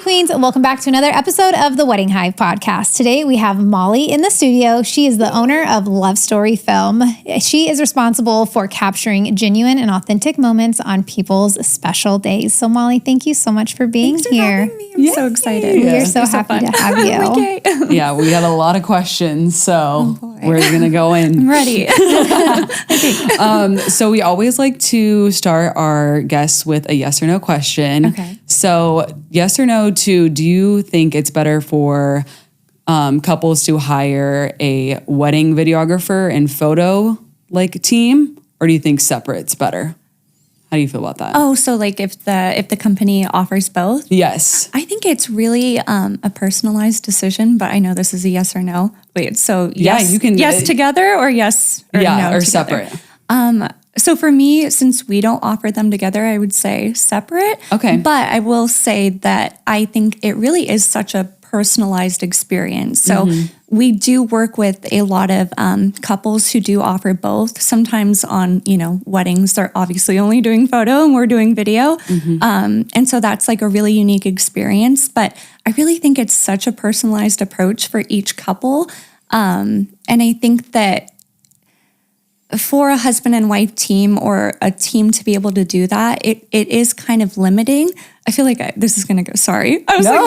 Queens. Welcome back to another episode of the Wedding Hive podcast. Today we have Molly in the studio. She is the owner of Love Story Film. She is responsible for capturing genuine and authentic moments on people's special days. So Molly, thank you so much for being Thanks here. For having me. I'm so excited. We're so happy to have you. Okay. Yeah, we got a lot of questions, so we're going to go in. I'm ready. So we always like to start our guests with a yes or no question. Okay. So yes or no to, do you think it's better for couples to hire a wedding videographer and photo team, or do you think separate's better? How do you feel about that? Oh, so like if the company offers both? Yes. I think it's really a personalized decision, but I know this is a yes or no. Wait, so yes, you can yes together or yes or no or together? separate. So for me, since we don't offer them together, I would say separate. Okay. But I will say that I think it really is such a personalized experience. So we do work with a lot of couples who do offer both. Sometimes on, weddings, they're obviously only doing photo and we're doing video. And so that's like a really unique experience. But I really think it's such a personalized approach for each couple. And I think that for a husband and wife team or a team to be able to do that, it is kind of limiting. I feel like this is going to go, sorry. I was like,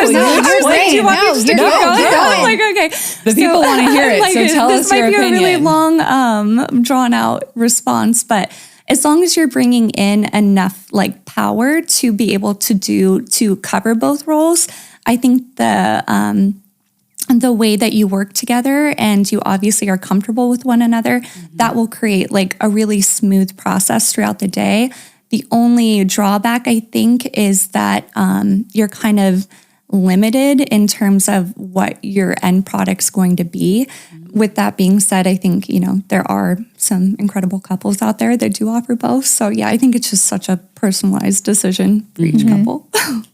do you want me to keep going? I'm like, okay. The people want to hear it, so tell us your opinion. This might be a really long, drawn out response, but as long as you're bringing in enough power to be able to cover both roles, I think the way that you work together and you obviously are comfortable with one another, that will create a really smooth process throughout the day. The only drawback, I think, is that you're kind of limited in terms of what your end product's going to be. With that being said, I think, there are some incredible couples out there that do offer both. So yeah, I think it's just such a personalized decision for each couple.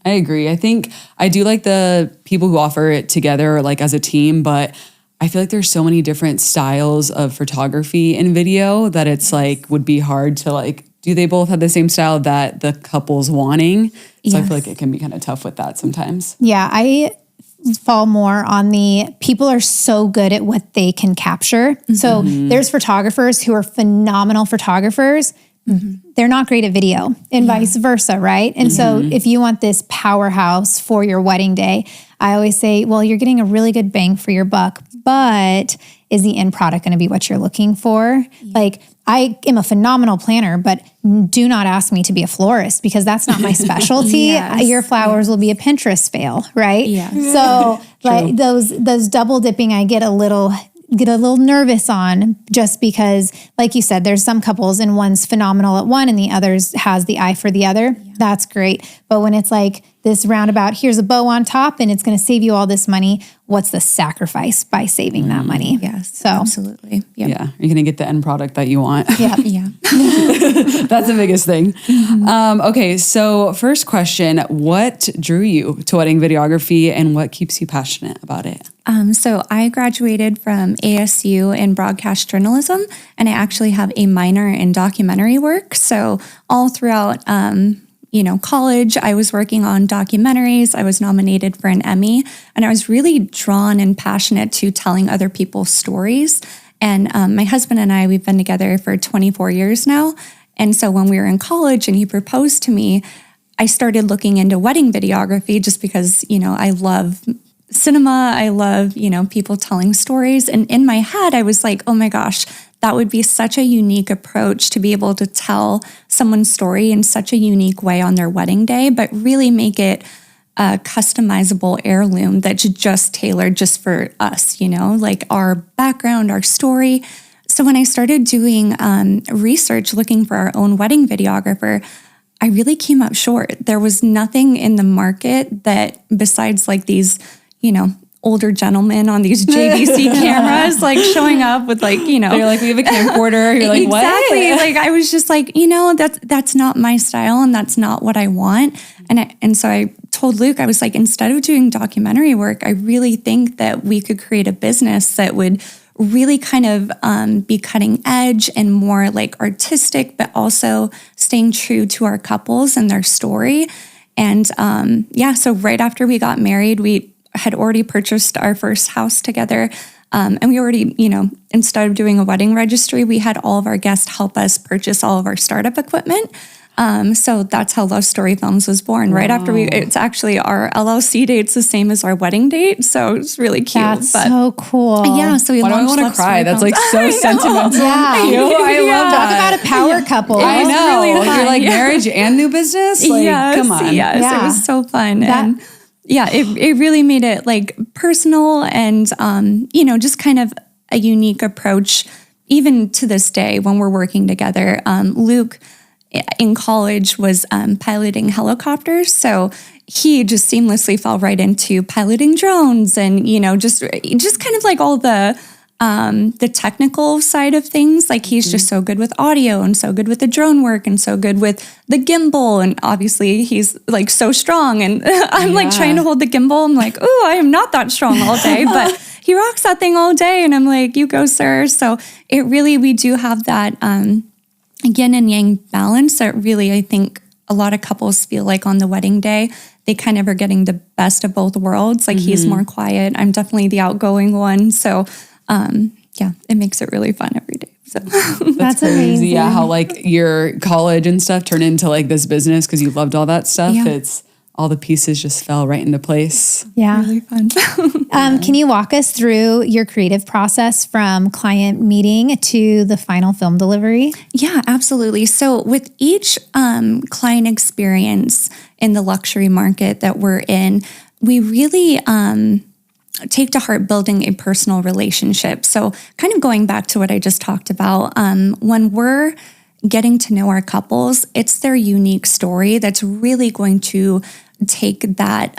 I agree. I think I do like the people who offer it together, as a team, but I feel like there's so many different styles of photography and video that it's would be hard to do they both have the same style that the couple's wanting? So I feel like it can be kind of tough with that sometimes. Yeah, I fall more on the people are so good at what they can capture. So there's photographers who are phenomenal photographers. They're not great at video and vice versa, right? And so if you want this powerhouse for your wedding day, I always say, well, you're getting a really good bang for your buck, but is the end product going to be what you're looking for? I am a phenomenal planner, but do not ask me to be a florist because that's not my specialty. Your flowers will be a Pinterest fail, right? Yeah. So those double dipping, I get a little nervous on just because, like you said, there's some couples and one's phenomenal at one and the other's has the eye for the other. Yeah. That's great. But when it's this roundabout, here's a bow on top and it's going to save you all this money. What's the sacrifice by saving that money? Yes, so absolutely. Yep. Yeah. You're going to get the end product that you want. Yeah. Yeah. That's the biggest thing. Okay. So first question, what drew you to wedding videography and what keeps you passionate about it? So I graduated from ASU in broadcast journalism, and I actually have a minor in documentary work. So all throughout, college, I was working on documentaries. I was nominated for an Emmy, and I was really drawn and passionate to telling other people's stories. And my husband and I, we've been together for 24 years now. And so when we were in college and he proposed to me, I started looking into wedding videography just because, I love cinema. I love, people telling stories. And in my head, I was like, oh my gosh, that would be such a unique approach to be able to tell someone's story in such a unique way on their wedding day, but really make it a customizable heirloom that's just tailored just for us, our background, our story. So when I started doing research looking for our own wedding videographer, I really came up short. There was nothing in the market that besides these, older gentlemen on these JVC cameras, showing up with They're we have a camcorder. You're like, what? Exactly. I was just that's not my style and that's not what I want. And so I told Luke, I was like, instead of doing documentary work, I really think that we could create a business that would really kind of be cutting edge and more artistic, but also staying true to our couples and their story. And so right after we got married, we had already purchased our first house together. And we already, instead of doing a wedding registry, we had all of our guests help us purchase all of our startup equipment. So that's how Love Story Films was born. Right after it's actually our LLC date's the same as our wedding date. So it's really cute. That's so cool. Yeah. So we Why do I launched want to Love cry? Story That's Films. like so sentimental. Yeah. I love Talk that. about a power couple. I know. really fun. You're like marriage and new business? Like, come on. Yes, Yeah. it was so fun. And it really made it like personal and, just kind of a unique approach, even to this day when we're working together. Luke in college was piloting helicopters. So he just seamlessly fell right into piloting drones and, just kind of like all the technical side of things. Like he's just so good with audio and so good with the drone work and so good with the gimbal. And obviously he's like so strong and I'm like trying to hold the gimbal. I'm like, oh, I am not that strong all day, but he rocks that thing all day. And I'm like, you go, sir. So we do have that yin and yang balance that really, I think a lot of couples feel like on the wedding day, they kind of are getting the best of both worlds. Like he's more quiet. I'm definitely the outgoing one. So it makes it really fun every day. So That's crazy. amazing. Yeah, how like your college and stuff turned into like this business because you loved all that stuff. Yeah. It's all the pieces just fell right into place. Yeah. really fun. Can you walk us through your creative process from client meeting to the final film delivery? Yeah, absolutely. So with each client experience in the luxury market that we're in, we really take to heart building a personal relationship. So kind of going back to what I just talked about, when we're getting to know our couples, it's their unique story that's really going to take that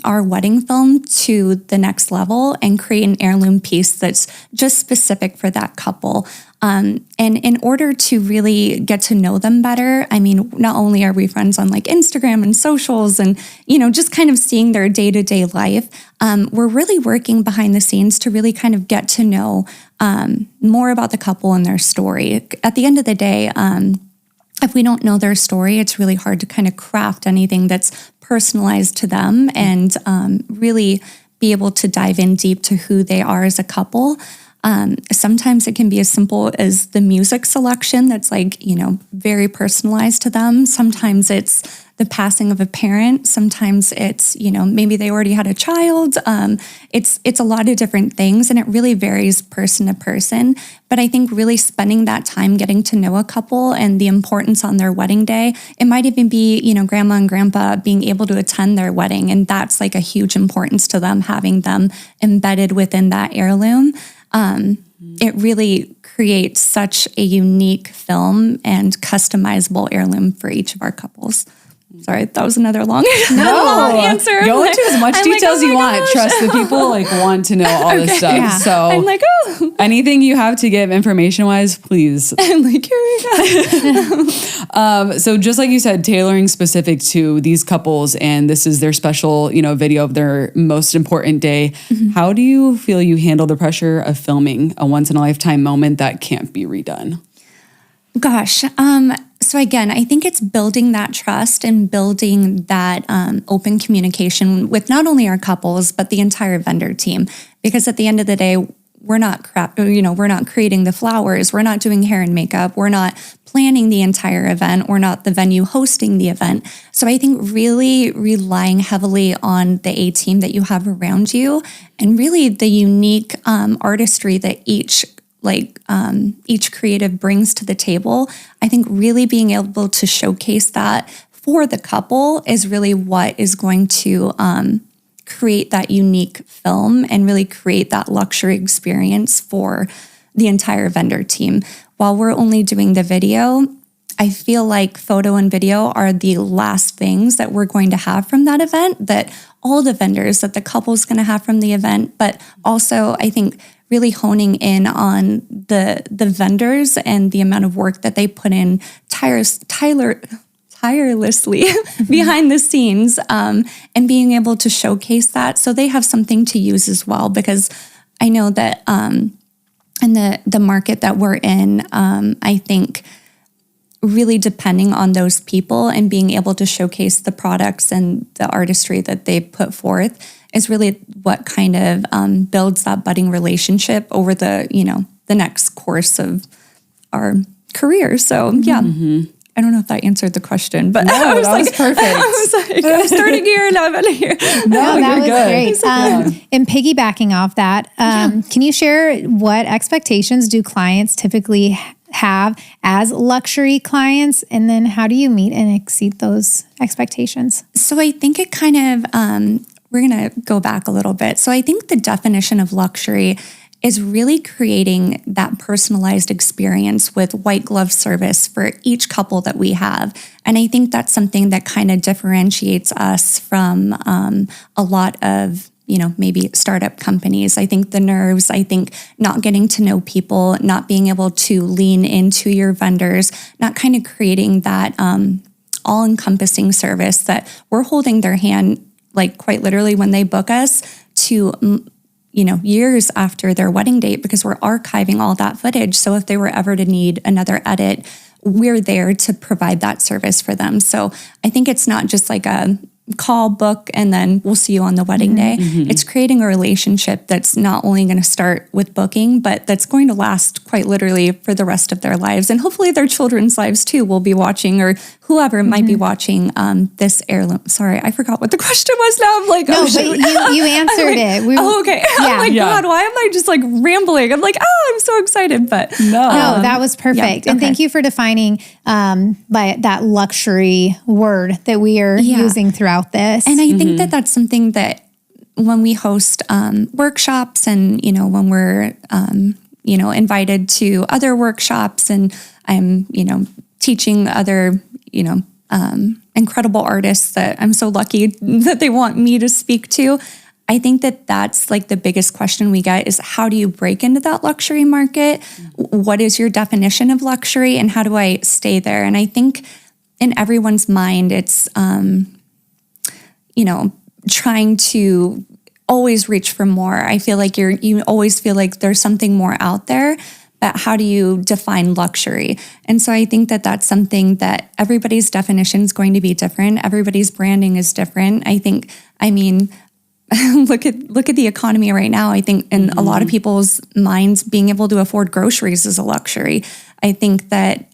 our wedding film to the next level and create an heirloom piece that's just specific for that couple. And in order to really get to know them better, I mean, not only are we friends on like Instagram and socials and, just kind of seeing their day-to-day life, we're really working behind the scenes to really kind of get to know more about the couple and their story. At the end of the day, if we don't know their story, it's really hard to kind of craft anything that's personalized to them and really be able to dive in deep to who they are as a couple. Sometimes it can be as simple as the music selection that's like, very personalized to them. Sometimes it's the passing of a parent. Sometimes it's, maybe they already had a child. It's a lot of different things and it really varies person to person. But I think really spending that time getting to know a couple and the importance on their wedding day, it might even be, grandma and grandpa being able to attend their wedding. And that's like a huge importance to them, having them embedded within that heirloom. It really creates such a unique film and customizable heirloom for each of our couples. Sorry, that was another long answer. Go into as much detail as you want. Gosh. Trust the people want to know all this stuff. Yeah. So I'm like, oh. anything you have to give information wise, please. I'm like, here we go. So just like you said, tailoring specific to these couples and this is their special, video of their most important day. Mm-hmm. How do you feel you handle the pressure of filming a once in a lifetime moment that can't be redone? Gosh. So again, I think it's building that trust and building that open communication with not only our couples, but the entire vendor team. Because at the end of the day, we're not creating the flowers. We're not doing hair and makeup. We're not planning the entire event. We're not the venue hosting the event. So I think really relying heavily on the A team that you have around you and really the unique artistry that each creative brings to the table, I think really being able to showcase that for the couple is really what is going to create that unique film and really create that luxury experience for the entire vendor team. While we're only doing the video, I feel like photo and video are the last things that we're going to have from that event, that all the vendors, that the couple's going to have from the event, but also I think really honing in on the vendors and the amount of work that they put in tirelessly behind the scenes and being able to showcase that so they have something to use as well. Because I know that in the market that we're in, I think really depending on those people and being able to showcase the products and the artistry that they put forth is really what kind of builds that budding relationship over the, the next course of our career. So I don't know if that answered the question, but no, I was that was perfect. I'm starting here and I'm out of here. No, that was great. And piggybacking off that, can you share what expectations do clients typically have as luxury clients? And then how do you meet and exceed those expectations? So I think it kind of, we're going to go back a little bit. So I think the definition of luxury is really creating that personalized experience with white glove service for each couple that we have. And I think that's something that kind of differentiates us from a lot of, maybe startup companies. I think the nerves, I think not getting to know people, not being able to lean into your vendors, not kind of creating that all-encompassing service that we're holding their hand, like quite literally when they book us to years after their wedding date, because we're archiving all that footage. So if they were ever to need another edit, we're there to provide that service for them. So I think it's not just like a call, book, and then we'll see you on the wedding day. It's creating a relationship that's not only going to start with booking, but that's going to last quite literally for the rest of their lives. And hopefully their children's lives too will be watching, or whoever might be watching this heirloom. Sorry, I forgot what the question was now. I'm like, no, but you answered it. Okay. Yeah. I'm like, God, why am I just like rambling? I'm like, I'm so excited. But no, that was perfect. And thank you for defining by that luxury word that we are using throughout this. And I think that that's something that when we host workshops and, when we're, invited to other workshops and I'm, teaching other, incredible artists that I'm so lucky that they want me to speak to. I think that that's like the biggest question we get is how do you break into that luxury market? What is your definition of luxury and how do I stay there? And I think in everyone's mind, it's, trying to always reach for more. I feel like you always feel like there's something more out there, but how do you define luxury? And so I think that that's something that everybody's definition is going to be different. Everybody's branding is different. Look at the economy right now. I think in a lot of people's minds, being able to afford groceries is a luxury. I think that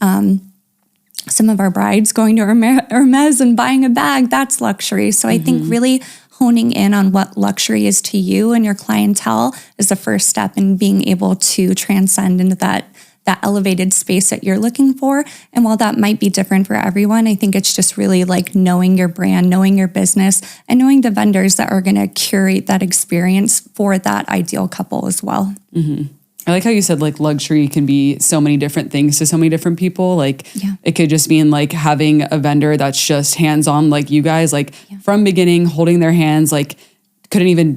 some of our brides going to Hermes and buying a bag, that's luxury. So I think really honing in on what luxury is to you and your clientele is the first step in being able to transcend into that elevated space that you're looking for. And while that might be different for everyone, I think it's just really like knowing your brand, knowing your business, and knowing the vendors that are going to curate that experience for that ideal couple as well. I like how you said like luxury can be so many different things to so many different people. Like it could just mean like having a vendor that's just hands-on, like you guys, like from beginning, holding their hands, like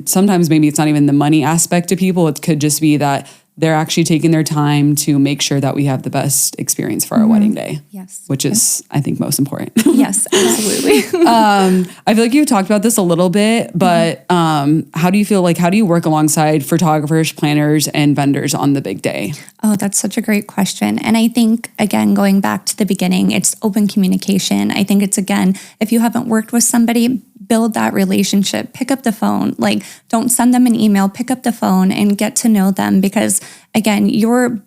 sometimes maybe it's not even the money aspect to people. It could just be that they're actually taking their time to make sure that we have the best experience for our wedding day. Yes. Which is, I think, most important. Yes, absolutely. I feel like you've talked about this a little bit, but how do you work alongside photographers, planners, and vendors on the big day? Oh, that's such a great question. And I think, again, going back to the beginning, it's open communication. I think it's, again, if you haven't worked with somebody, build that relationship, pick up the phone, like don't send them an email, pick up the phone and get to know them because again,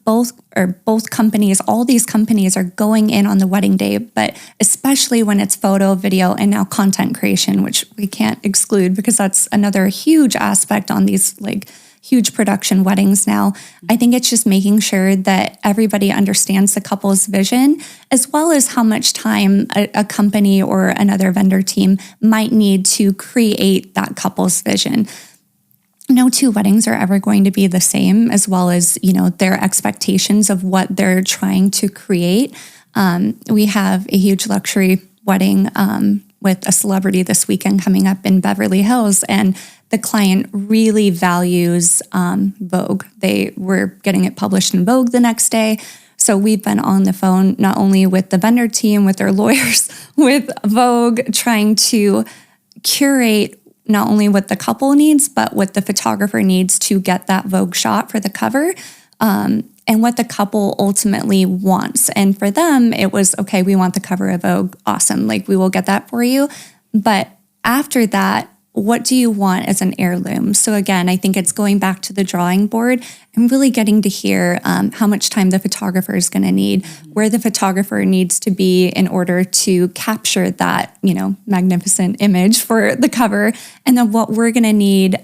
both companies, all these companies are going in on the wedding day, but especially when it's photo, video, and now content creation, which we can't exclude because that's another huge aspect on these like huge production weddings now. I think it's just making sure that everybody understands the couple's vision, as well as how much time a company or another vendor team might need to create that couple's vision. No two weddings are ever going to be the same, as well as, their expectations of what they're trying to create. We have a huge luxury wedding with a celebrity this weekend coming up in Beverly Hills, and the client really values Vogue. They were getting it published in Vogue the next day. So we've been on the phone, not only with the vendor team, with their lawyers, with Vogue, trying to curate not only what the couple needs, but what the photographer needs to get that Vogue shot for the cover. and what the couple ultimately wants. And for them, it was, okay, we want the cover of Vogue. Awesome. Like, we will get that for you. But after that, what do you want as an heirloom? So again, I think it's going back to the drawing board and really getting to hear how much time the photographer is going to need, where the photographer needs to be in order to capture that, magnificent image for the cover, and then what we're going to need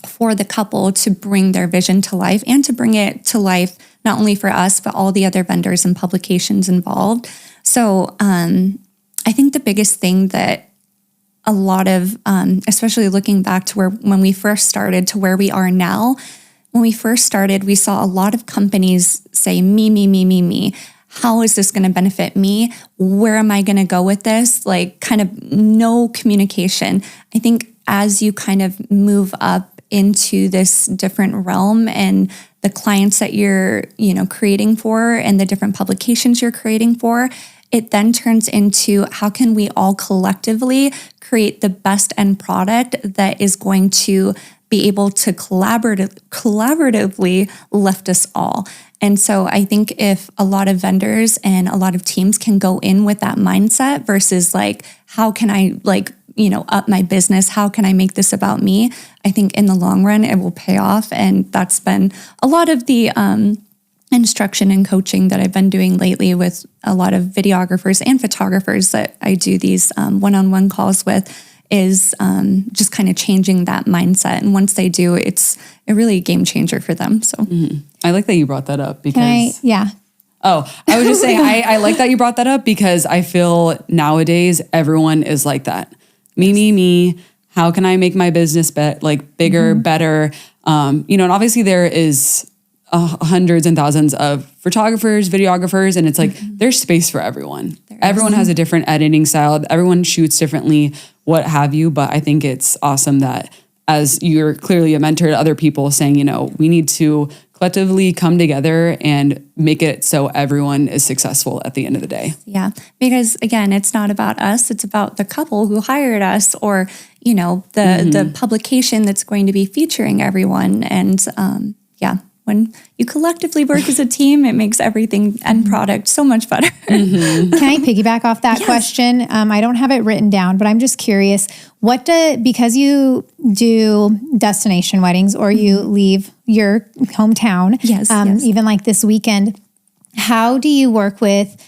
for the couple to bring their vision to life, and to bring it to life not only for us, but all the other vendors and publications involved. So I think the biggest thing that a lot of, especially looking back to when we first started to where we are now, when we first started, we saw a lot of companies say, me. How is this going to benefit me? Where am I going to go with this? Like, kind of no communication. I think as you kind of move up into this different realm, and the clients that you're, creating for, and the different publications you're creating for, it then turns into, how can we all collectively create the best end product that is going to be able to collaboratively lift us all. And so I think if a lot of vendors and a lot of teams can go in with that mindset versus like, how can I up my business? How can I make this about me? I think in the long run, it will pay off. And that's been a lot of the instruction and coaching that I've been doing lately with a lot of videographers and photographers that I do these one-on-one calls with, is just kind of changing that mindset. And once they do, it's a really game changer for them. So I like that you brought that up because Oh, I was just saying, I like that you brought that up because I feel nowadays everyone is like that. Me. How can I make my business bigger, better? And obviously there is hundreds and thousands of photographers, videographers, and it's like there's space for everyone. Everyone has a different editing style. Everyone shoots differently, what have you. But I think it's awesome that as you're clearly a mentor to other people saying, we need to collectively come together and make it so everyone is successful at the end of the day. Yeah, because again, it's not about us. It's about the couple who hired us, or, the publication that's going to be featuring everyone. And when you collectively work as a team, it makes everything end product so much better. Can I piggyback off that question? I don't have it written down, but I'm just curious, because you do destination weddings, or you leave your hometown, even like this weekend, how do you work with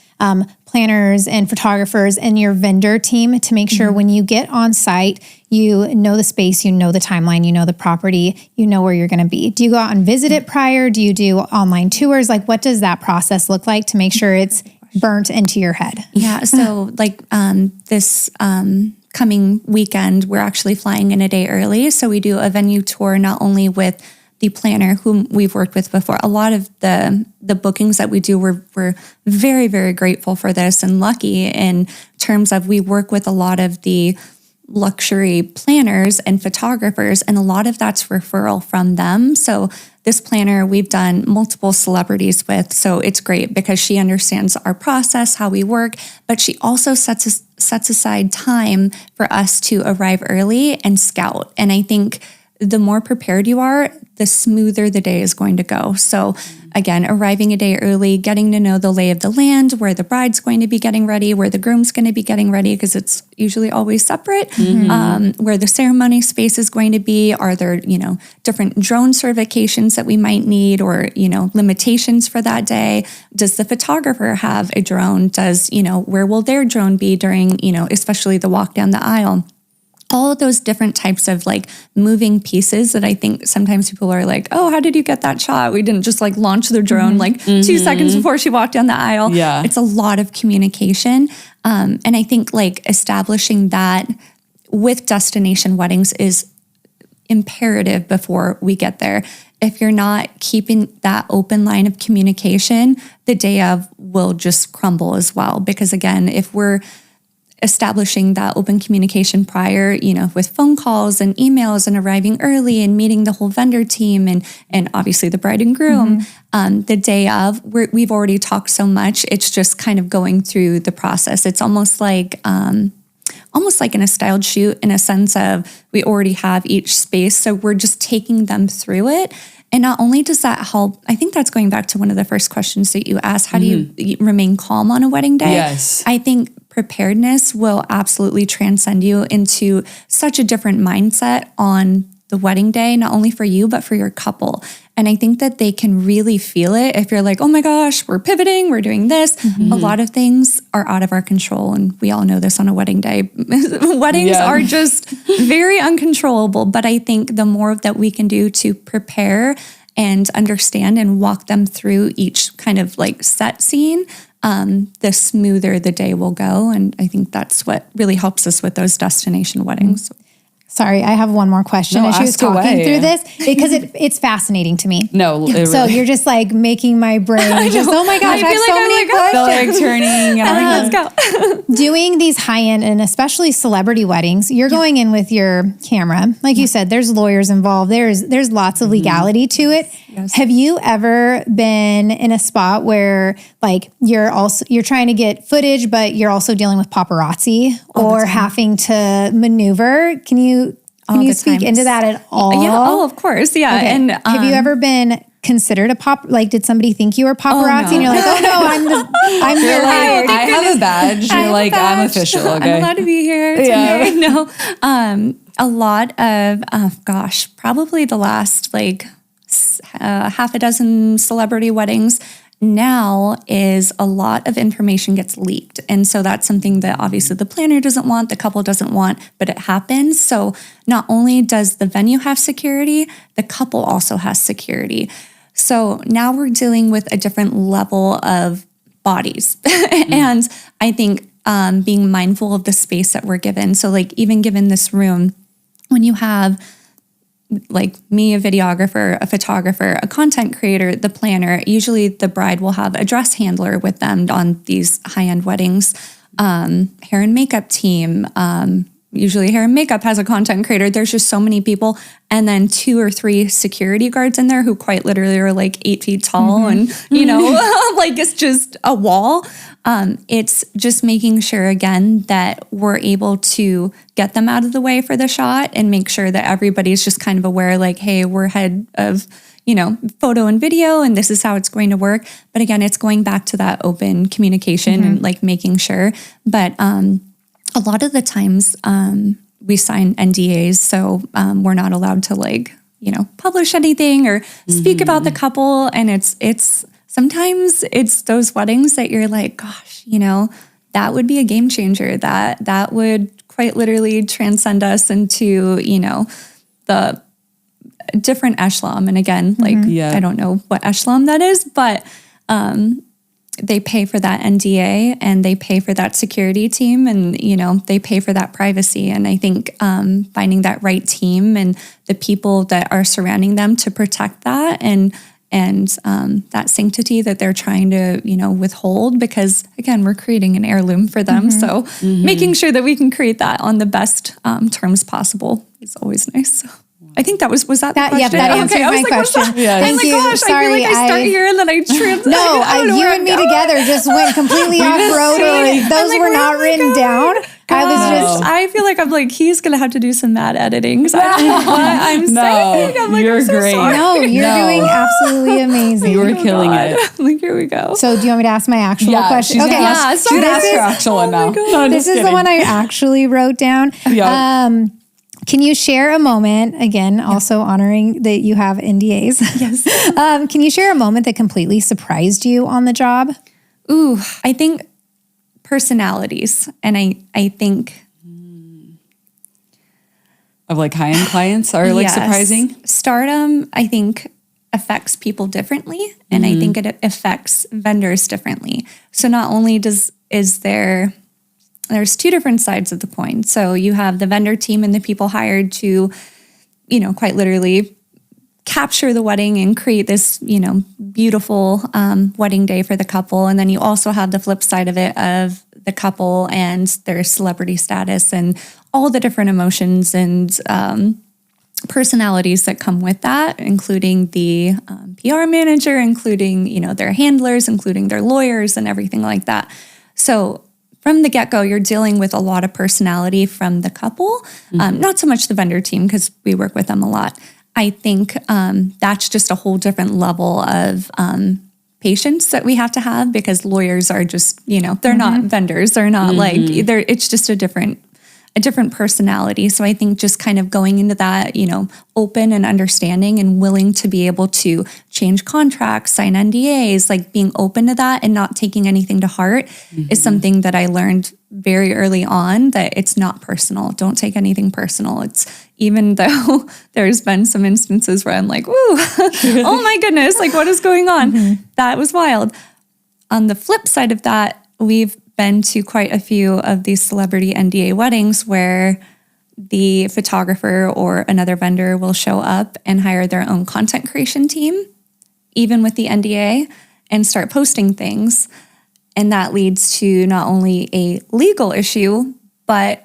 planners and photographers and your vendor team to make sure when you get on site, you know the space, you know the timeline, you know the property, you know where you're going to be? Do you go out and visit it prior? Do you do online tours? Like, what does that process look like to make sure it's burnt into your head? Yeah. So this coming weekend, we're actually flying in a day early. So we do a venue tour, not only with the planner whom we've worked with before. A lot of the bookings that we do, we're very, very grateful for this and lucky in terms of we work with a lot of the luxury planners and photographers, and a lot of that's referral from them. So this planner we've done multiple celebrities with, so it's great because she understands our process, how we work, but she also sets aside time for us to arrive early and scout. And I think the more prepared you are, the smoother the day is going to go. So again, arriving a day early, getting to know the lay of the land, where the bride's going to be getting ready, where the groom's going to be getting ready, because it's usually always separate, where the ceremony space is going to be. Are there, different drone certifications that we might need, or, limitations for that day? Does the photographer have a drone? Where will their drone be during, especially the walk down the aisle? All of those different types of moving pieces that I think sometimes people are like, oh, how did you get that shot? We didn't just launch the drone 2 seconds before she walked down the aisle. Yeah. It's a lot of communication. And I think establishing that with destination weddings is imperative before we get there. If you're not keeping that open line of communication, the day of will just crumble as well. Because again, if we're establishing that open communication prior, with phone calls and emails and arriving early and meeting the whole vendor team and obviously the bride and groom, the day of, we've already talked so much. It's just kind of going through the process. It's almost like in a styled shoot, in a sense of we already have each space. So we're just taking them through it. And not only does that help, I think that's going back to one of the first questions that you asked, how do you remain calm on a wedding day? Yes. I think preparedness will absolutely transcend you into such a different mindset on the wedding day, not only for you, but for your couple. And I think that they can really feel it if you're like, oh my gosh, we're pivoting, we're doing this. A lot of things are out of our control. And we all know this on a wedding day. Weddings are just very uncontrollable. But I think the more that we can do to prepare and understand and walk them through each kind of like set scene, the smoother the day will go. And I think that's what really helps us with those destination weddings. Sorry, I have one more question as she was talking through this because it's fascinating to me. No, so you're just like making my brain just, oh my gosh, I have so many questions. Turning. Let's go. Doing these high-end and especially celebrity weddings, you're going in with your camera. Like you said, there's lawyers involved. There's lots of legality to it. Yes. Have you ever been in a spot where like you're trying to get footage, but you're also dealing with paparazzi or having to maneuver? Can you speak into that at all? Yeah. Oh, of course. Yeah. Okay. And have you ever been considered did somebody think you were paparazzi and you're like, oh no, I'm here. Like, I have a badge. You're like, I'm official. Okay. I'm allowed to be here today. No. A lot of, probably the last half a dozen celebrity weddings now is a lot of information gets leaked. And so that's something that obviously the planner doesn't want, the couple doesn't want, but it happens. So not only does the venue have security, the couple also has security. So now we're dealing with a different level of bodies. And I think being mindful of the space that we're given. So like even given this room, when you have like me, a videographer, a photographer, a content creator, the planner, usually the bride will have a dress handler with them on these high-end weddings, hair and makeup team, usually hair and makeup has a content creator. There's just so many people. And then 2 or 3 security guards in there who quite literally are like 8 feet tall and, like it's just a wall. It's just making sure, again, that we're able to get them out of the way for the shot and make sure that everybody's just kind of aware, like, hey, we're head of, photo and video, and this is how it's going to work. But again, it's going back to that open communication and like making sure. But a lot of the times we sign NDAs, so we're not allowed to publish anything or speak about the couple. And it's sometimes it's those weddings that you're like, gosh, that would be a game changer. That would quite literally transcend us into, the different echelon. And again, I don't know what echelon that is, but they pay for that NDA and they pay for that security team and, they pay for that privacy. And I think finding that right team and the people that are surrounding them to protect that and that sanctity that they're trying to, withhold, because again, we're creating an heirloom for them. So making sure that we can create that on the best terms possible is always nice. So I think that was that the question? Yeah, that answers my question. Thank you. Gosh, sorry, I feel like I start here and then I trip. No, you and me together just went completely off-road. Those were not written down. I feel like I'm like, he's going to have to do some mad editing. I don't know what I'm saying. I'm like, you're great. No, you're doing absolutely amazing. You were killing it. Like, here we go. So do you want me to ask my actual question? Okay. Ask her actual one now. No, this is the one I actually wrote down. Can you share a moment, again, also honoring that you have NDAs? Yes. Can you share a moment that completely surprised you on the job? Ooh, I think personalities. And I think of like high-end clients are like surprising. Stardom, I think, affects people differently. And I think it affects vendors differently. So not only there's 2 different sides of the coin. So you have the vendor team and the people hired to, quite literally capture the wedding and create this, beautiful wedding day for the couple. And then you also have the flip side of it of the couple and their celebrity status and all the different emotions and personalities that come with that, including the PR manager, including, their handlers, including their lawyers and everything like that. So from the get-go, you're dealing with a lot of personality from the couple, not so much the vendor team because we work with them a lot. I think that's just a whole different level of patience that we have to have, because lawyers are just, they're not vendors. They're not it's just a different personality. So I think just kind of going into that, open and understanding and willing to be able to change contracts, sign NDAs, like being open to that and not taking anything to heart is something that I learned very early on, that it's not personal. Don't take anything personal. It's, even though there's been some instances where I'm like, ooh, oh my goodness, like what is going on? That was wild. On the flip side of that, we've been to quite a few of these celebrity NDA weddings where the photographer or another vendor will show up and hire their own content creation team, even with the NDA, and start posting things. And that leads to not only a legal issue, but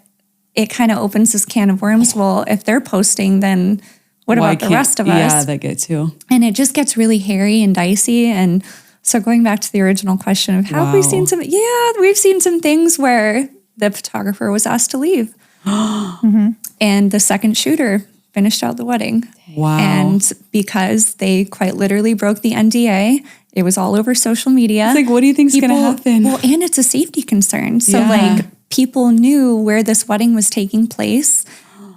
it kind of opens this can of worms. Well, if they're posting, then what about the rest of us? Yeah, that gets too. And it just gets really hairy and dicey. And so going back to the original question of have we seen some, we've seen some things where the photographer was asked to leave. And the second shooter finished out the wedding. Wow. And because they quite literally broke the NDA, it was all over social media. It's like, what do you think's going to happen? Well, and it's a safety concern. So like people knew where this wedding was taking place.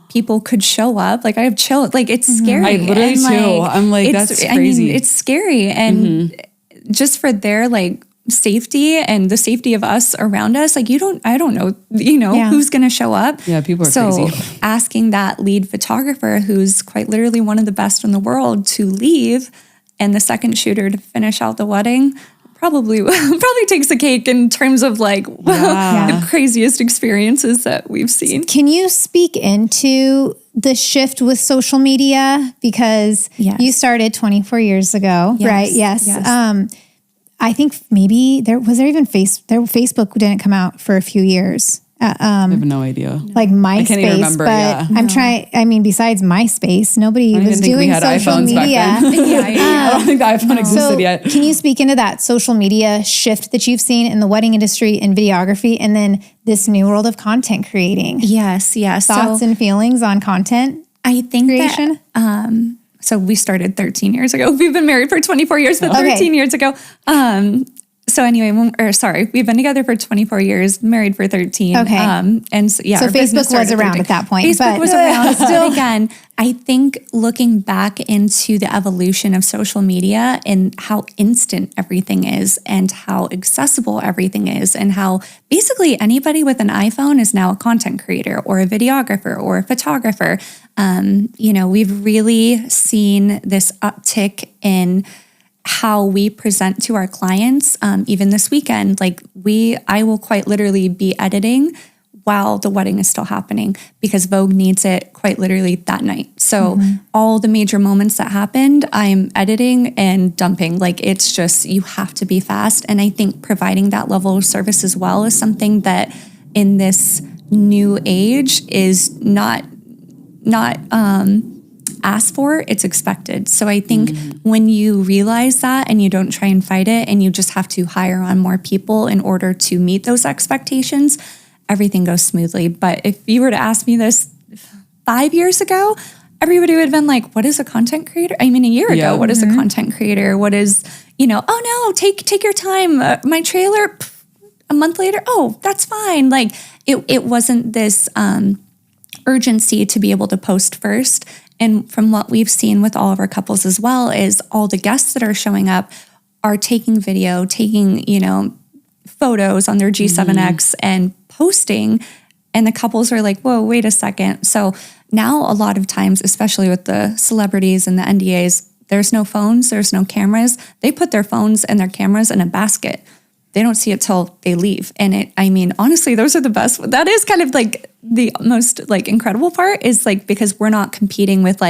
People could show up. Like I have chill. Like it's scary. I literally too. I'm like, that's crazy. I mean, it's scary. And just for their like safety and the safety of us around us, like I don't know, who's going to show up. Yeah, people are so crazy. Asking that lead photographer, who's quite literally one of the best in the world, to leave and the second shooter to finish out the wedding probably takes the cake in terms of like the craziest experiences that we've seen. Can you speak into the shift with social media? Because you started 24 years ago, right? Yes. I think maybe Facebook didn't come out for a few years. I have no idea. Like MySpace, I can't even remember, but I'm trying. I mean, besides MySpace, nobody was doing social media. I don't think the iPhone existed yet. Can you speak into that social media shift that you've seen in the wedding industry and videography, and then this new world of content creating? Yes. Thoughts and feelings on content I think creation? So we started 13 years ago. We've been married for 24 years, but 13 years ago. So anyway, we've been together for 24 years, married for 13. Okay. And so Facebook was around at that point. Facebook was around. Still, again, I think looking back into the evolution of social media and how instant everything is and how accessible everything is and how basically anybody with an iPhone is now a content creator or a videographer or a photographer. We've really seen this uptick in how we present to our clients. Even this weekend, I will quite literally be editing while the wedding is still happening because Vogue needs it quite literally that night. So all the major moments that happened, I'm editing and dumping. Like it's just, you have to be fast. And I think providing that level of service as well is something that in this new age is not asked for, it's expected. So I think when you realize that and you don't try and fight it and you just have to hire on more people in order to meet those expectations, everything goes smoothly. But if you were to ask me this 5 years ago, everybody would have been like, what is a content creator? I mean, a year ago, what is a content creator? What is, oh no, take your time. My trailer, a month later, oh, that's fine. Like it wasn't this urgency to be able to post first. And from what we've seen with all of our couples as well is all the guests that are showing up are taking video, taking, photos on their G7X and posting. And the couples are like, whoa, wait a second. So now a lot of times, especially with the celebrities and the NDAs, there's no phones, there's no cameras. They put their phones and their cameras in a basket. They don't see it till they leave. And honestly, those are the best. That is kind of like the most incredible part is because we're not competing with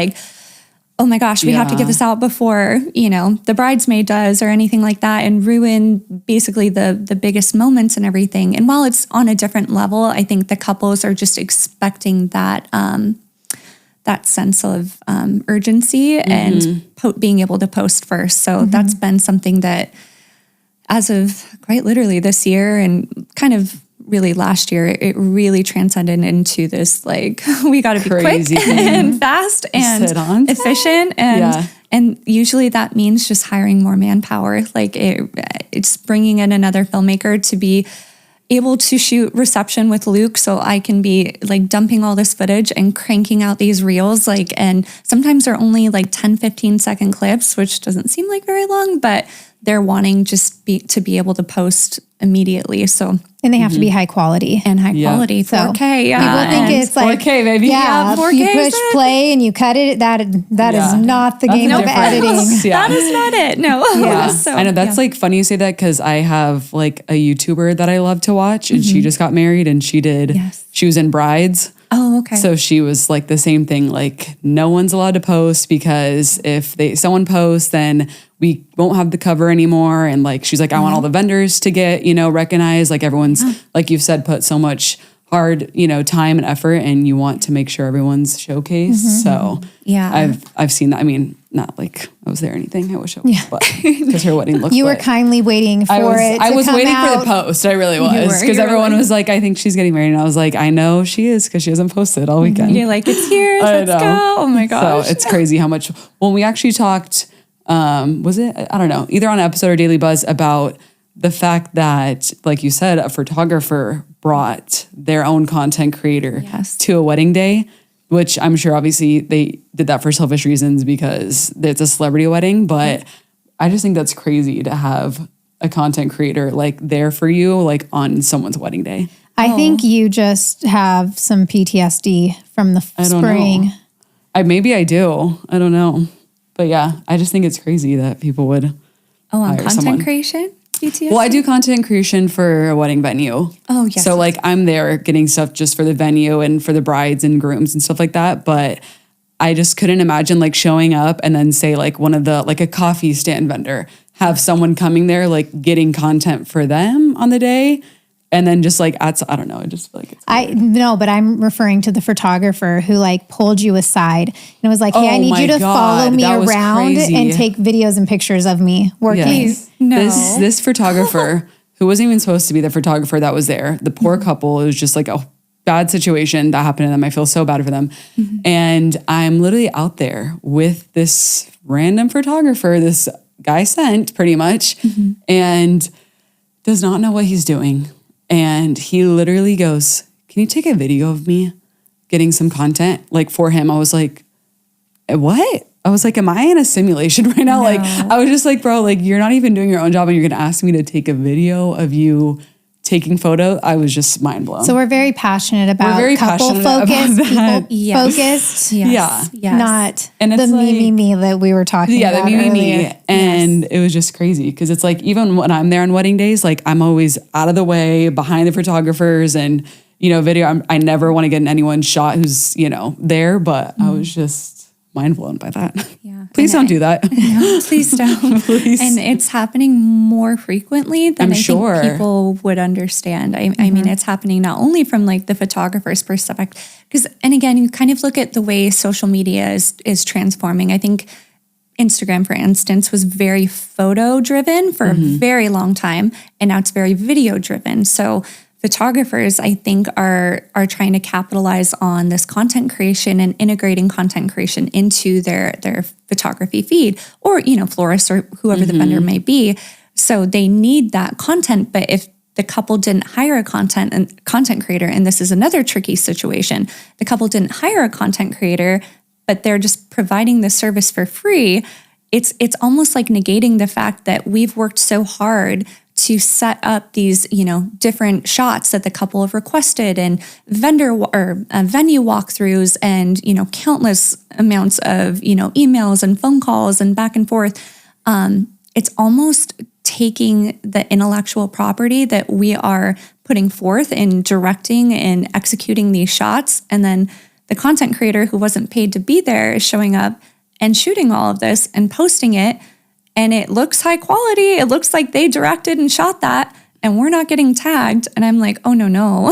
oh my gosh, we have to get this out before, the bridesmaid does or anything like that and ruin basically the biggest moments and everything. And while it's on a different level, I think the couples are just expecting that, that sense of urgency and being able to post first. So that's been something that as of quite literally this year and kind of really last year, it really transcended into this, like, we got to be quick and fast and efficient. And usually that means just hiring more manpower. Like it's bringing in another filmmaker to be able to shoot reception with Luke, so I can be like dumping all this footage and cranking out these reels. Like, and sometimes they're only like 10, 15 second clips, which doesn't seem like very long, but they're wanting to be able to post immediately. So, and they have to be high quality. And high quality, 4K. People think it's like 4K, baby. Yeah, 4K you push play and you cut it. That is not the game of editing. That is not it. No. So, I know that's like funny you say that, because I have like a YouTuber that I love to watch, and she just got married, and she was in Brides. Oh, okay. So she was like the same thing, like no one's allowed to post, because if someone posts, then we won't have the cover anymore. And like, she's like, I want all the vendors to get, recognized. Like everyone's, like you've said, put so much hard, time and effort, and you want to make sure everyone's showcased. So I've seen that. I mean, not like I was there or anything. I wish I was, but because her wedding looked. You were kindly waiting for it. I was waiting for the post. I really was, because everyone was like, I think she's getting married, and I was like, I know she is, because she hasn't posted all weekend. You're like, it's here. Let's go. Oh my gosh. So it's crazy how much. When we actually talked, was it? I don't know, either on an episode or Daily Buzz, about the fact that, like you said, a photographer brought their own content creator to a wedding day, which I'm sure obviously they did that for selfish reasons because it's a celebrity wedding. But I just think that's crazy to have a content creator like there for you, like on someone's wedding day. I think you just have some PTSD from the spring. Maybe I do. I don't know. But yeah, I just think it's crazy that people would on content creation? PTSD? Well, I do content creation for a wedding venue. Oh, yes. So like I'm there getting stuff just for the venue and for the brides and grooms and stuff like that. But I just couldn't imagine like showing up and then say like one of the, like a coffee stand vendor, have someone coming there like getting content for them on the day. And then just like, I don't know, I just feel like it's weird. But I'm referring to the photographer who like pulled you aside and was like, hey, I need you to follow me around and take videos and pictures of me working. Yes. No. This photographer who wasn't even supposed to be the photographer that was there, the poor couple, it was just like a bad situation that happened to them. I feel so bad for them. And I'm literally out there with this random photographer, this guy sent pretty much, and does not know what he's doing. And he literally goes, can you take a video of me getting some content? Like for him, I was like, what? I was like, am I in a simulation right now? No. Like, I was just like, bro, like you're not even doing your own job and you're going to ask me to take a video of you taking photo. I was just mind blown. So we're very passionate about couple focused, people focused. Yes. Not the me that we were talking about. Yeah, the me. And it was just crazy because it's like, even when I'm there on wedding days, like I'm always out of the way behind the photographers and, video. I never want to get in anyone's shot who's, there, but I was just mind blown by that. Yeah. Please don't do that. No, please don't. Please. And it's happening more frequently than I think people would understand. I mean, it's happening not only from like the photographer's perspective, and again, you kind of look at the way social media is transforming. I think Instagram, for instance, was very photo driven for a very long time, and now it's very video driven. So photographers, I think, are trying to capitalize on this content creation and integrating content creation into their photography feed, or florists or whoever the vendor may be. So they need that content. But if the couple didn't hire a content creator, and this is another tricky situation, the couple didn't hire a content creator, but they're just providing the service for free, it's almost like negating the fact that we've worked so hard to set up these, different shots that the couple have requested, and venue walkthroughs, and, countless amounts of, emails and phone calls and back and forth. It's almost taking the intellectual property that we are putting forth in directing and executing these shots, and then the content creator who wasn't paid to be there is showing up and shooting all of this and posting it. And it looks high quality. It looks like they directed and shot that, and we're not getting tagged. And I'm like, oh, no.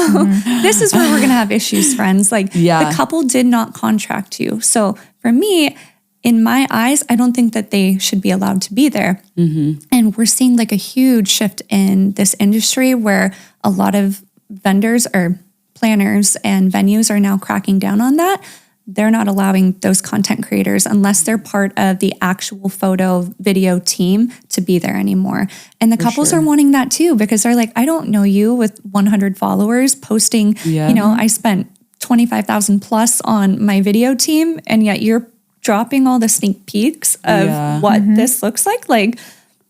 This is where we're going to have issues, friends. Like the couple did not contract you. So for me, in my eyes, I don't think that they should be allowed to be there. And we're seeing like a huge shift in this industry where a lot of vendors or planners and venues are now cracking down on that. They're not allowing those content creators, unless they're part of the actual photo video team, to be there anymore. And the couples are wanting that too, because they're like, I don't know you with 100 followers posting, I spent 25,000 plus on my video team, and yet you're dropping all the sneak peeks of what this looks like. Like,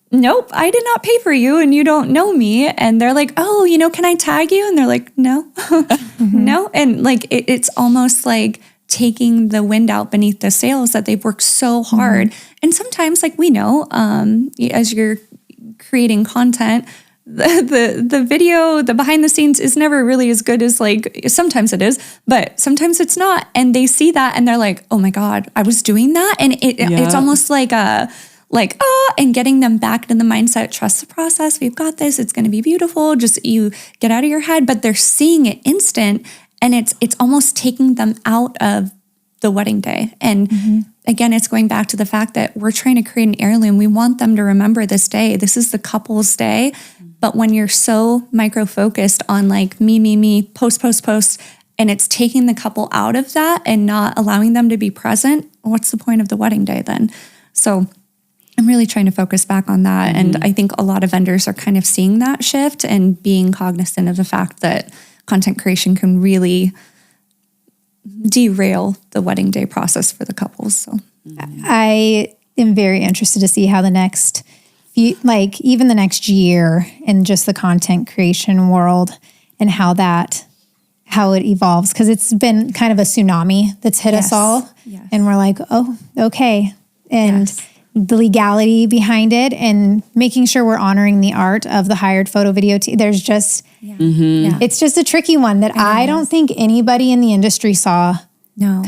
nope, I did not pay for you and you don't know me. And they're like, oh, can I tag you? And they're like, no, no. And like, it's almost like taking the wind out beneath the sails that they've worked so hard. And sometimes, like, we know, as you're creating content, the video, the behind the scenes is never really as good as, like, sometimes it is, but sometimes it's not. And they see that and they're like, oh my God, I was doing that. And it's almost like and getting them back into the mindset, trust the process. We've got this. It's going to be beautiful. Just you get out of your head, but they're seeing it instant. And it's almost taking them out of the wedding day. And again, it's going back to the fact that we're trying to create an heirloom. We want them to remember this day. This is the couple's day. But when you're so micro-focused on like me, post, and it's taking the couple out of that and not allowing them to be present, what's the point of the wedding day then? So I'm really trying to focus back on that. And I think a lot of vendors are kind of seeing that shift and being cognizant of the fact that content creation can really derail the wedding day process for the couples. So I am very interested to see how the next even the next year in just the content creation world and how it evolves, because it's been kind of a tsunami that's hit us all. Yes. And we're like, oh, okay. And the legality behind it and making sure we're honoring the art of the hired photo video team. There's just, it's just a tricky one that I don't think anybody in the industry saw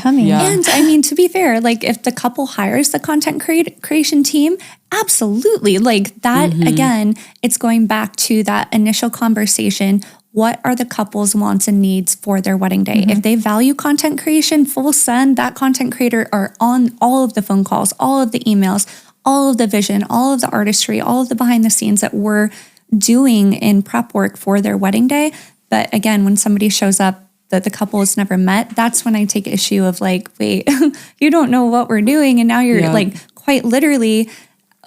coming. Yeah. And I mean, to be fair, like if the couple hires the content creation team, absolutely. Like that, again, it's going back to that initial conversation. What are the couple's wants and needs for their wedding day? If they value content creation, full send, that content creator are on all of the phone calls, all of the emails, all of the vision, all of the artistry, all of the behind the scenes that we're doing in prep work for their wedding day. But again, when somebody shows up that the couple has never met, that's when I take issue of like, wait, you don't know what we're doing. And now you're like, quite literally,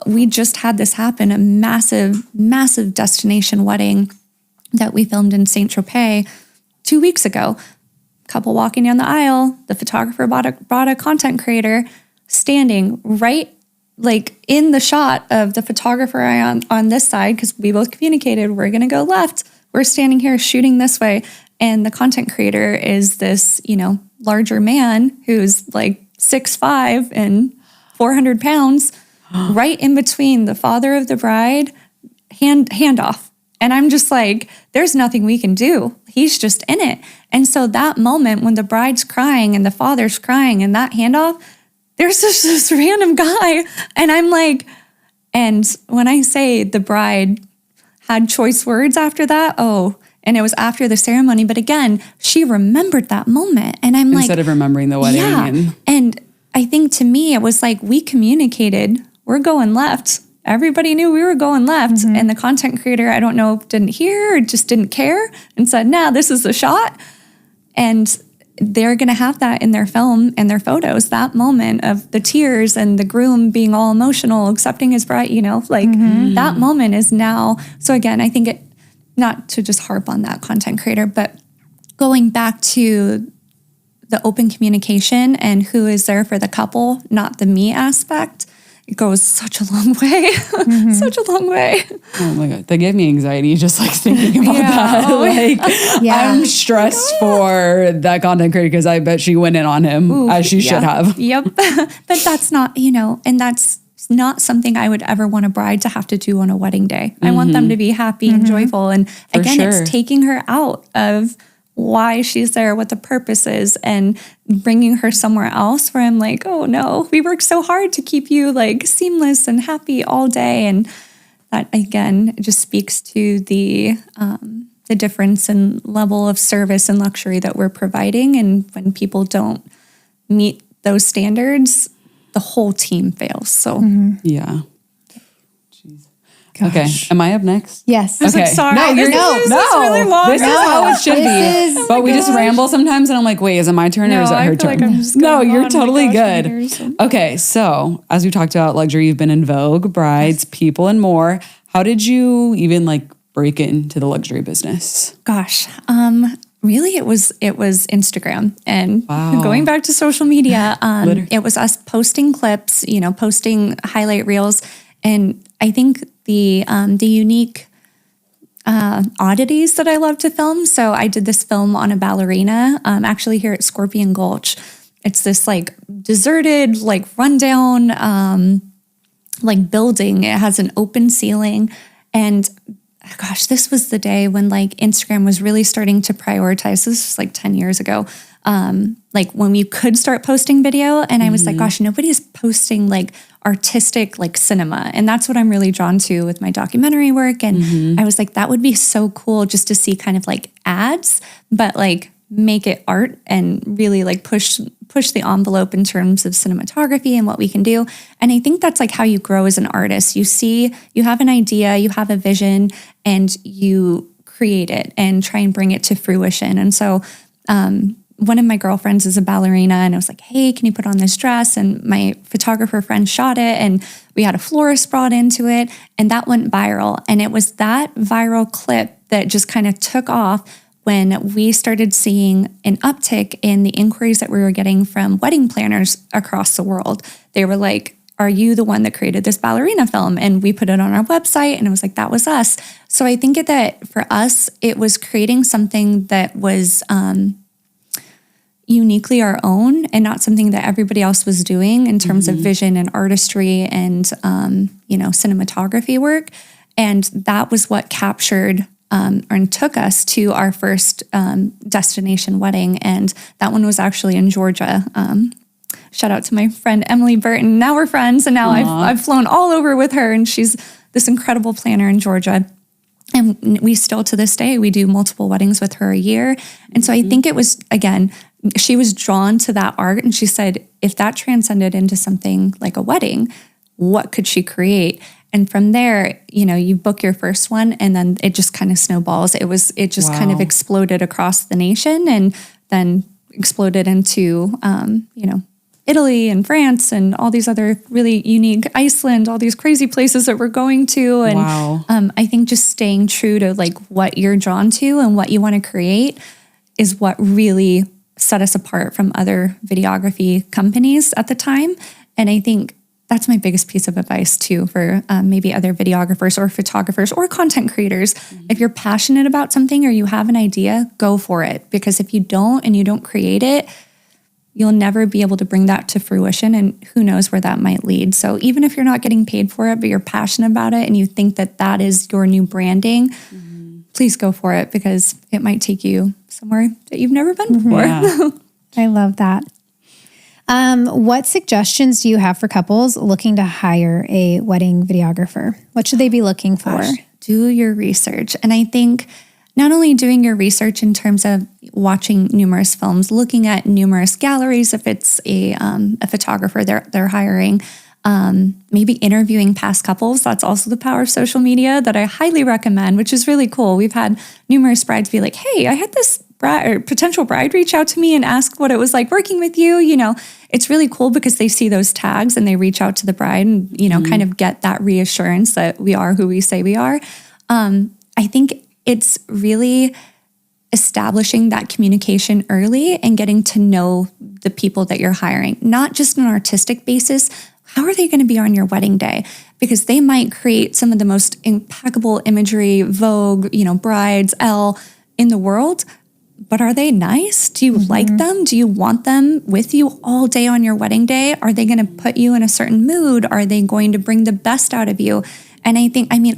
we just had this happen, a massive destination wedding that we filmed in Saint Tropez 2 weeks ago. Couple walking down the aisle, the photographer brought a content creator standing right like in the shot of the photographer on this side, because we both communicated we're going to go left. We're standing here shooting this way. And the content creator is this, larger man who's like 6'5" and 400 pounds, right in between the father of the bride, handoff. And I'm just like, there's nothing we can do. He's just in it. And so that moment when the bride's crying and the father's crying and that handoff, there's just this random guy. And I'm like, and when I say the bride had choice words after that, and it was after the ceremony. But again, she remembered that moment. And I'm like, instead of remembering the wedding. Yeah. And I think to me, it was like, we communicated, we're going left. Everybody knew we were going left. And the content creator, I don't know, didn't hear or just didn't care and said, nah, this is the shot. And they're going to have that in their film and their photos, that moment of the tears and the groom being all emotional, accepting his bride, that moment is now. So again, I think not to just harp on that content creator, but going back to the open communication and who is there for the couple, not the me aspect. It goes such a long way, such a long way. Oh my God. That gave me anxiety just like thinking about that. I'm stressed for that content creator because I bet she went in on him as she should have. Yep. But that's not, and that's not something I would ever want a bride to have to do on a wedding day. I want them to be happy and joyful. And again, it's taking her out of why she's there, what the purpose is, and bringing her somewhere else where I'm like, oh no, we worked so hard to keep you like seamless and happy all day. And that again, just speaks to the difference in level of service and luxury that we're providing. And when people don't meet those standards, the whole team fails. So yeah. Jeez. Okay. Am I up next? Yes. Okay. Sorry. No, This is really long. This is how it should be. But we just ramble sometimes, and I'm like, wait, is it my turn or is it her turn? No, you're totally good. Okay, so as we talked about luxury, you've been in Vogue, Brides, People, and more. How did you even like break into the luxury business? Gosh, really, it was Instagram and going back to social media. It was us posting clips, posting highlight reels, and I think the unique oddities that I love to film. So I did this film on a ballerina, actually here at Scorpion Gulch. It's this like deserted, like rundown, like building. It has an open ceiling, and gosh, this was the day when like Instagram was really starting to prioritize. This was like 10 years ago. Like when we could start posting video, and I was like, gosh, nobody's posting like artistic like cinema. And that's what I'm really drawn to with my documentary work. And I was like, that would be so cool just to see kind of like ads, but like make it art and really like push the envelope in terms of cinematography and what we can do. And I think that's like how you grow as an artist. You have an idea, you have a vision, and you create it and try and bring it to fruition. And so one of my girlfriends is a ballerina, and I was like, hey, can you put on this dress? And my photographer friend shot it, and we had a florist brought into it, and that went viral. And it was that viral clip that just kind of took off when we started seeing an uptick in the inquiries that we were getting from wedding planners across the world. They were like, are you the one that created this ballerina film? And we put it on our website, and it was like, that was us. So I think that for us, it was creating something that was uniquely our own and not something that everybody else was doing in terms of vision and artistry and, cinematography work. And that was what captured and took us to our first destination wedding. And that one was actually in Georgia. Shout out to my friend Emily Burton. Now we're friends, and now I've flown all over with her, and she's this incredible planner in Georgia. And we still, to this day, we do multiple weddings with her a year. And so I think it was, again, she was drawn to that art, and she said, if that transcended into something like a wedding, what could she create? And from there, you book your first one, and then it just kind of snowballs. It just kind of exploded across the nation, and then exploded into, Italy and France and all these other really unique, Iceland, all these crazy places that we're going to. And I think just staying true to like what you're drawn to and what you want to create is what really set us apart from other videography companies at the time. And I think that's my biggest piece of advice too for maybe other videographers or photographers or content creators. If you're passionate about something or you have an idea, go for it. Because if you don't and you don't create it, you'll never be able to bring that to fruition, and who knows where that might lead. So even if you're not getting paid for it, but you're passionate about it and you think that that is your new branding, please go for it, because it might take you somewhere that you've never been before. Yeah. I love that. What suggestions do you have for couples looking to hire a wedding videographer? What should they be looking for? Do your research. And I think not only doing your research in terms of watching numerous films, looking at numerous galleries, if it's a photographer they're hiring, maybe interviewing past couples. That's also the power of social media that I highly recommend, which is really cool. We've had numerous brides be like, hey, I had this potential bride reach out to me and ask what it was like working with you. It's really cool because they see those tags and they reach out to the bride and, kind of get that reassurance that we are who we say we are. I think it's really establishing that communication early and getting to know the people that you're hiring, not just on an artistic basis. How are they going to be on your wedding day? Because they might create some of the most impeccable imagery, Vogue, brides, Elle in the world. But are they nice? Do you like them? Do you want them with you all day on your wedding day? Are they going to put you in a certain mood? Are they going to bring the best out of you? And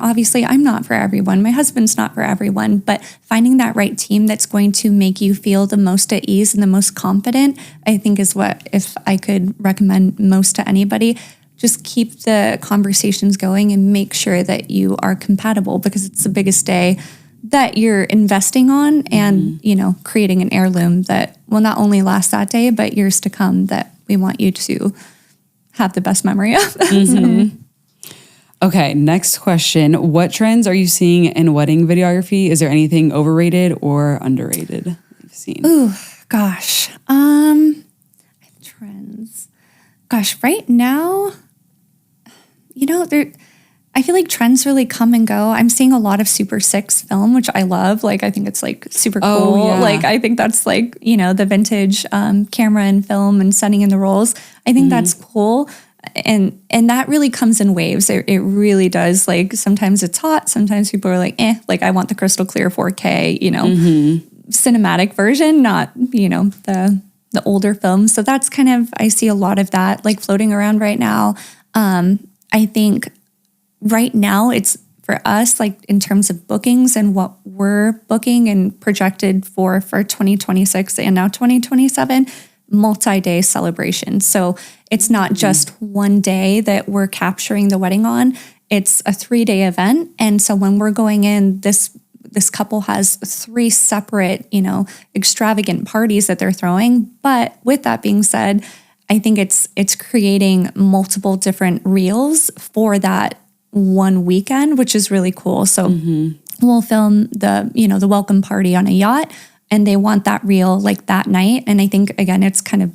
obviously I'm not for everyone. My husband's not for everyone, but finding that right team that's going to make you feel the most at ease and the most confident, I think is what, if I could recommend most to anybody, just keep the conversations going and make sure that you are compatible, because it's the biggest day that you're investing on and, creating an heirloom that will not only last that day, but years to come that we want you to have the best memory of. Okay, next question. What trends are you seeing in wedding videography? Is there anything overrated or underrated you've seen? Ooh, gosh. Trends. Gosh, right now, I feel like trends really come and go. I'm seeing a lot of Super 6 film, which I love. Like, I think it's like super cool. Yeah. Like, I think that's like, the vintage camera and film and setting in the rolls. I think that's cool. And that really comes in waves. It really does. Like, sometimes it's hot. Sometimes people are like, like I want the crystal clear 4K, cinematic version, not, the older films. So that's kind of, I see a lot of that like floating around right now. I think right now it's for us, like in terms of bookings and what we're booking and projected for 2026 and now 2027, multi-day celebration. So it's not just one day that we're capturing the wedding on, it's a 3-day event. And so when we're going in, this couple has 3 separate, extravagant parties that they're throwing. But with that being said, I think it's creating multiple different reels for that one weekend, which is really cool. So we'll film the welcome party on a yacht, and they want that reel like that night. And I think, again, it's kind of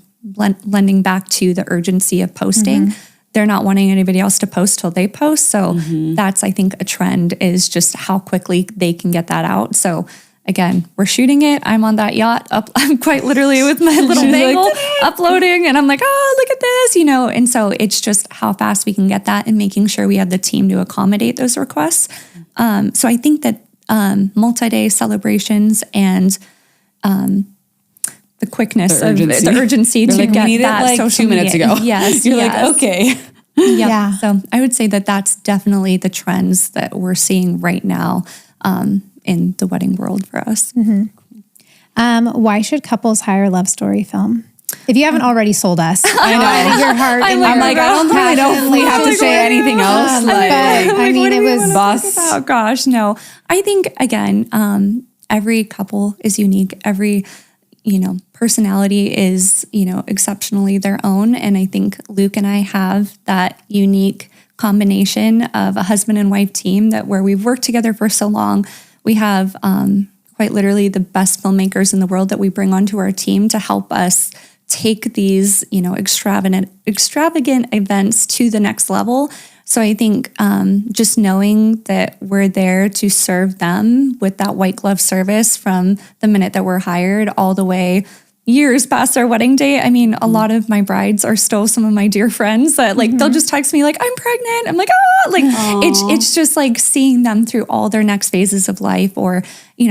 lending back to the urgency of posting. They're not wanting anybody else to post till they post. So that's, I think, a trend is just how quickly they can get that out. So again, we're shooting it. I'm on that yacht. I'm quite literally with my little bagel uploading, and I'm like, oh, look at this, And so it's just how fast we can get that and making sure we have the team to accommodate those requests. So I think that multi-day celebrations and the quickness of the urgency to get that like social 2 minutes media. ago. Yes, You're like, okay. Yeah. So I would say that that's definitely the trends that we're seeing right now in the wedding world for us. Why should couples hire love story film? If you haven't already sold us, I know your heart. I'm like, I don't think I don't have to say anything else. It was boss. Oh gosh, no. I think again, every couple is unique. Every personality is, exceptionally their own. And I think Luke and I have that unique combination of a husband and wife team that where we've worked together for so long. We have quite literally the best filmmakers in the world that we bring onto our team to help us take these, extravagant events to the next level. So I think just knowing that we're there to serve them with that white glove service from the minute that we're hired all the way years past our wedding date. I mean, a lot of my brides are still some of my dear friends that they'll just text me like, I'm pregnant. I'm like, it's just like seeing them through all their next phases of life. Or,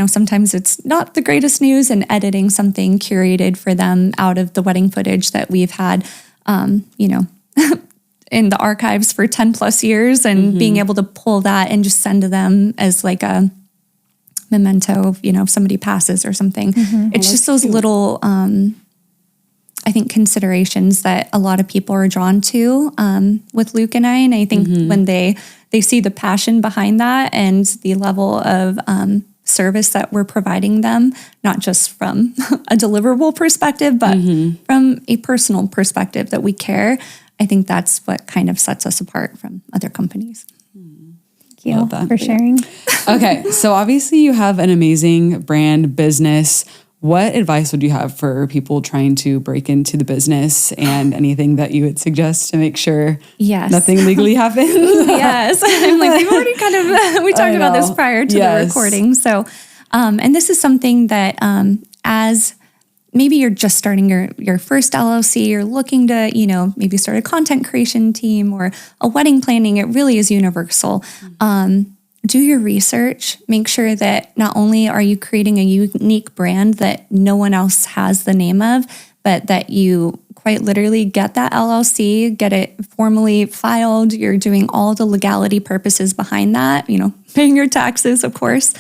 sometimes it's not the greatest news, and editing something curated for them out of the wedding footage that we've had, in the archives for 10 plus years, and being able to pull that and just send to them as like a memento, if somebody passes or something. It's just those little, I think, considerations that a lot of people are drawn to with Luke and I. And I think when they see the passion behind that and the level of service that we're providing them, not just from a deliverable perspective, but from a personal perspective that we care, I think that's what kind of sets us apart from other companies. Thank you for sharing. Okay, so obviously you have an amazing brand business. What advice would you have for people trying to break into the business, and anything that you would suggest to make sure nothing legally happens? Yes. I'm like, we've already we talked about this prior to the recording. So, and this is something that as maybe you're just starting your first LLC, you're looking to, maybe start a content creation team or a wedding planning, it really is universal. Do your research. Make sure that not only are you creating a unique brand that no one else has the name of, but that you quite literally get that LLC, get it formally filed. You're doing all the legality purposes behind that, paying your taxes, of course.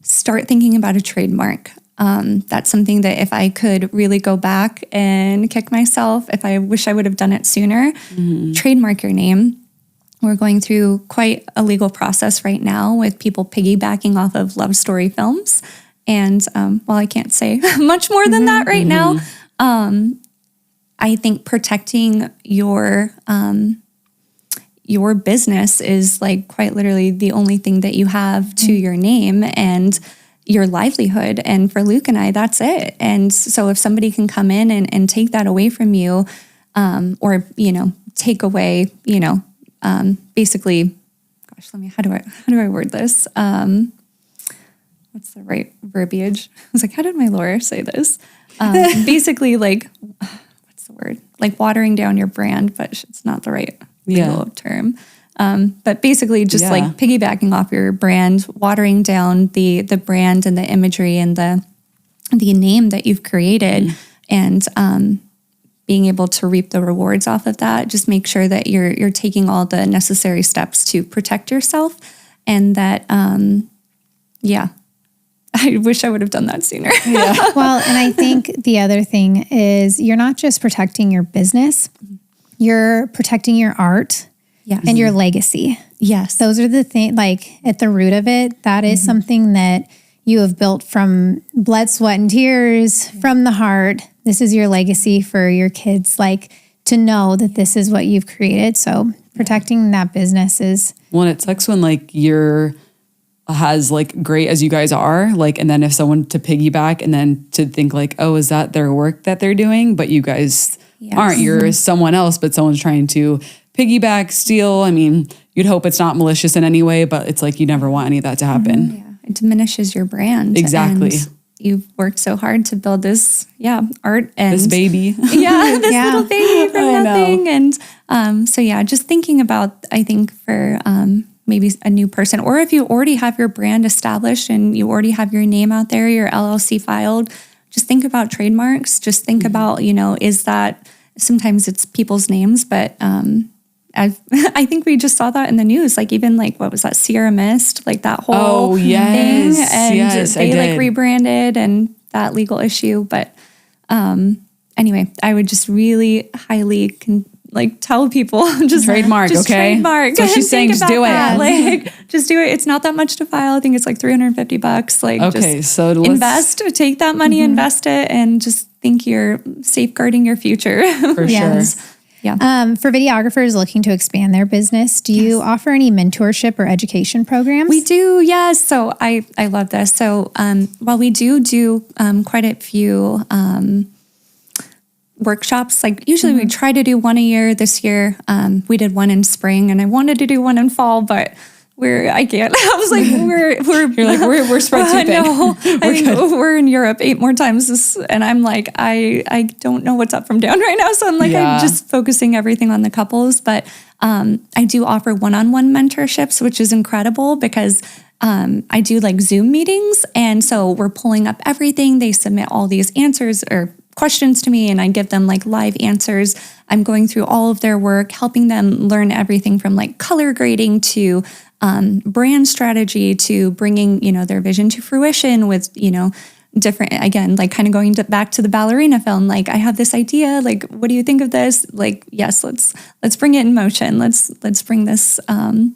Start thinking about a trademark. That's something that if I could really go back and kick myself, if I wish I would have done it sooner, trademark your name. We're going through quite a legal process right now with people piggybacking off of love story films. And while I can't say much more than that right now, I think protecting your your business is like quite literally the only thing that you have to your name and your livelihood. And for Luke and I, that's it. And so if somebody can come in and take that away from you, or, take away, basically, gosh, how do I word this? What's the right verbiage? I was like, how did my lawyer say this? Basically, like, what's the word? Like watering down your brand, but it's not the right legal term. But basically just like piggybacking off your brand, watering down the brand and the imagery and the name that you've created, and being able to reap the rewards off of that. Just make sure that you're taking all the necessary steps to protect yourself, and that I wish I would have done that sooner. Well, and I think the other thing is you're not just protecting your business, you're protecting your art and your legacy. Yes. Those are the things, like at the root of it, that is something that you have built from blood, sweat, and tears, from the heart. This is your legacy for your kids, like to know that this is what you've created. So protecting that business is... Well, and it sucks when like you're as like great as you guys are, like, and then if someone to piggyback and then to think like, oh, is that their work that they're doing? But you guys aren't, you're someone else, but someone's trying to piggyback, steal. I mean, you'd hope it's not malicious in any way, but it's like, you never want any of that to happen. Yeah. It diminishes your brand. Exactly. And you've worked so hard to build this, art and this baby. this little baby from nothing. And just thinking about, I think for maybe a new person, or if you already have your brand established and you already have your name out there, your LLC filed, just think about trademarks. Just think about, is that, sometimes it's people's names, but I think we just saw that in the news, like even like, what was that, Sierra Mist, like that whole thing. And they like rebranded and that legal issue. But anyway, I would just really highly tell people just trademark, okay? Trademark. So she's saying just do it. Like just do it. It's not that much to file. I think it's like $350. Like just invest, take that money, invest it, and just think you're safeguarding your future. For sure. Yeah. For videographers looking to expand their business, do you offer any mentorship or education programs? We do, yes. So I love this. So while we do quite a few workshops, like usually we try to do one a year. This year we did one in spring, and I wanted to do one in fall, but I can't. I was like, we're spread too thin. No, we're in Europe 8 more times and I'm like, I don't know what's up from down right now. So I'm like, I'm just focusing everything on the couples. But I do offer one-on-one mentorships, which is incredible because I do like Zoom meetings. And so we're pulling up everything. They submit all these answers or questions to me, and I give them like live answers. I'm going through all of their work, helping them learn everything from like color grading to brand strategy to bringing, their vision to fruition with, different, again, like kind of going back to the ballerina film. Like, I have this idea, like, what do you think of this? Like, yes, let's bring it in motion. Let's bring this, and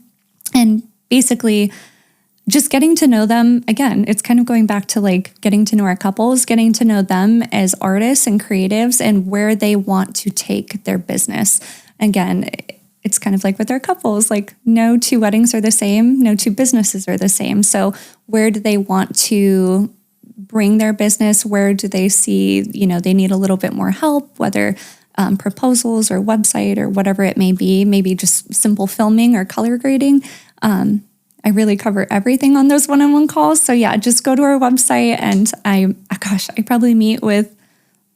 basically just getting to know them. Again, it's kind of going back to like getting to know our couples, getting to know them as artists and creatives and where they want to take their business. Again, it's kind of like with our couples, like no 2 weddings are the same, no 2 businesses are the same. So where do they want to bring their business? Where do they see, they need a little bit more help, whether proposals or website or whatever it may be, maybe just simple filming or color grading. I really cover everything on those one-on-one calls. So yeah, just go to our website, and I probably meet with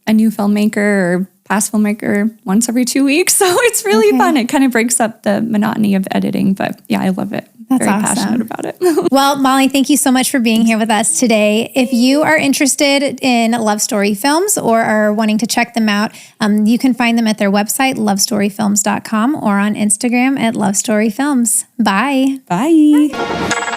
a new filmmaker or past filmmaker once every 2 weeks. So it's really fun. It kind of breaks up the monotony of editing, but yeah, I love it. That's very awesome. Passionate about it. Well, Molly, thank you so much for being here with us today. If you are interested in Love Story Films or are wanting to check them out, you can find them at their website, lovestoryfilms.com, or on Instagram at Love Story Films. Bye. Bye.